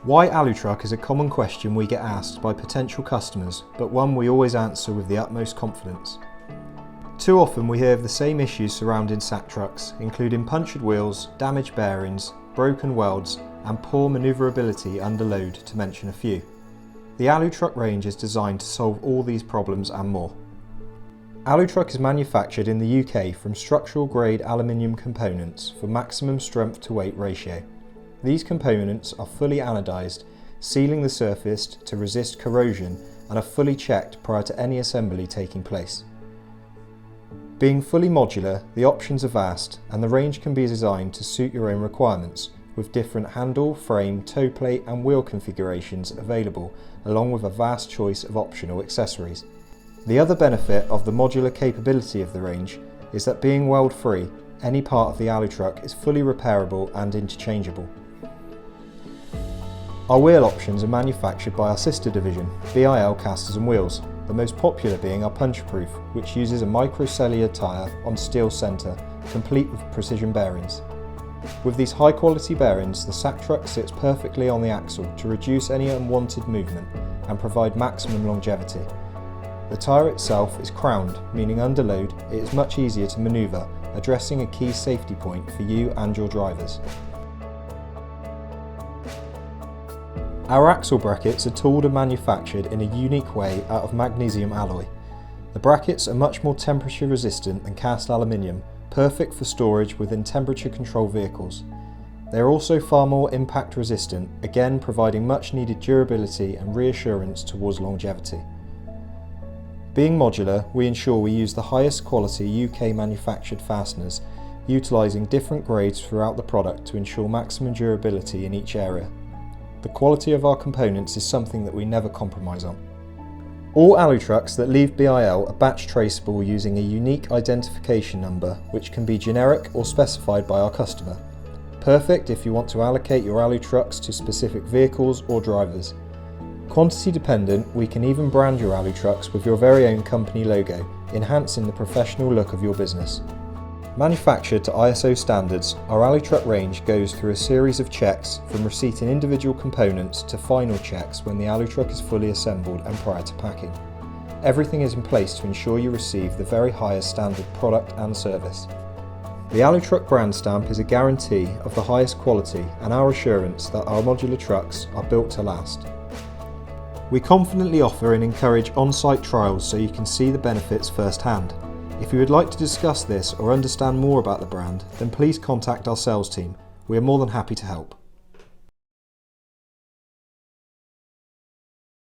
Why AluTruk is a common question we get asked by potential customers, but one we always answer with the utmost confidence. Too often we hear of the same issues surrounding sack trucks, including punctured wheels, damaged bearings, broken welds and poor manoeuvrability under load, to mention a few. The AluTruk range is designed to solve all these problems and more. AluTruk is manufactured in the UK from structural grade aluminium components for maximum strength to weight ratio. These components are fully anodised, sealing the surface to resist corrosion, and are fully checked prior to any assembly taking place. Being fully modular, the options are vast and the range can be designed to suit your own requirements, with different handle, frame, toe plate and wheel configurations available, along with a vast choice of optional accessories. The other benefit of the modular capability of the range is that, being weld free, any part of the AluTruk is fully repairable and interchangeable. Our wheel options are manufactured by our sister division, BIL Casters and Wheels, the most popular being our Punch Proof, which uses a microcellular tyre on steel centre, complete with precision bearings. With these high quality bearings, the sack truck sits perfectly on the axle to reduce any unwanted movement and provide maximum longevity. The tyre itself is crowned, meaning under load it is much easier to manoeuvre, addressing a key safety point for you and your drivers. Our axle brackets are tooled and manufactured in a unique way out of magnesium alloy. The brackets are much more temperature resistant than cast aluminium, perfect for storage within temperature control vehicles. They are also far more impact resistant, again providing much needed durability and reassurance towards longevity. Being modular, we ensure we use the highest quality UK manufactured fasteners, utilising different grades throughout the product to ensure maximum durability in each area. The quality of our components is something that we never compromise on. All AluTrucks that leave BIL are batch traceable using a unique identification number, which can be generic or specified by our customer. Perfect if you want to allocate your AluTrucks to specific vehicles or drivers. Quantity dependent, we can even brand your AluTrucks with your very own company logo, enhancing the professional look of your business. Manufactured to ISO standards, our AluTruk range goes through a series of checks, from receiving individual components to final checks when the AluTruk is fully assembled and prior to packing. Everything is in place to ensure you receive the very highest standard product and service. The AluTruk brand stamp is a guarantee of the highest quality and our assurance that our modular trucks are built to last. We confidently offer and encourage on-site trials so you can see the benefits firsthand. If you would like to discuss this or understand more about the brand, then please contact our sales team. We are more than happy to help.